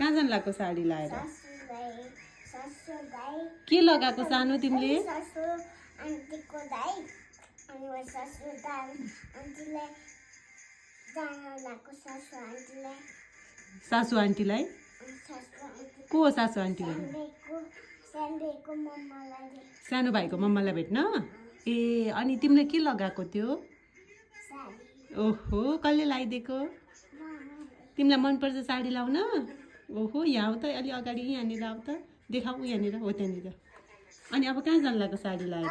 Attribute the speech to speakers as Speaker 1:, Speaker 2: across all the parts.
Speaker 1: कहाँ जान लाग्यो साडी लाएर के लगाएको सानो तिमीले सासू आन्टीलाई को हो सासू आन्टी सानो भाइको मम्मालाई भेट्न ए अनि तिमीले के लगाएको त्यो ओहो कसले लगाइदिएको तिमीलाई मनपर्छ साडी लाउन ओहो यहाँ हो त अलि अगाडि यहाँनिर आऊ त देखाऊ यहाँनिर हो त्यहाँनिर अनि अब कहाँ जान लाग्यो साडी लाएर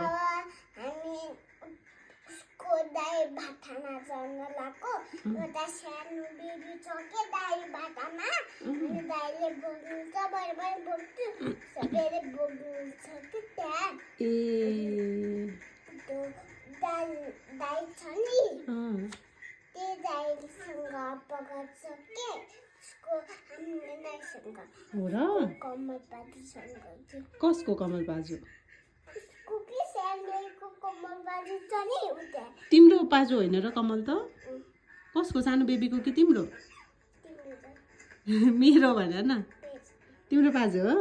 Speaker 1: हो र कसको कमल बाजु तिम्रो बाजु होइन र कमल त कसको सानो बेबीको कि तिम्रो मेरो भन न तिम्रो बाजु हो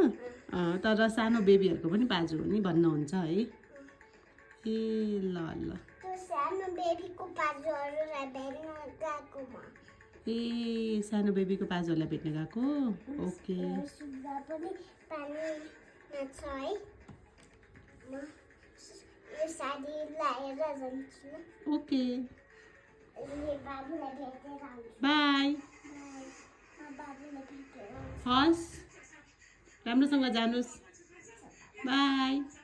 Speaker 1: तर सानो बेबीहरूको पनि बाजु हो नि भन्नुहुन्छ है ए ल ल ए सानो बेबीको बाजुहरूलाई भेट्न गएको ओके ओके बाई हस् राम्रोसँग जानुहोस् बाई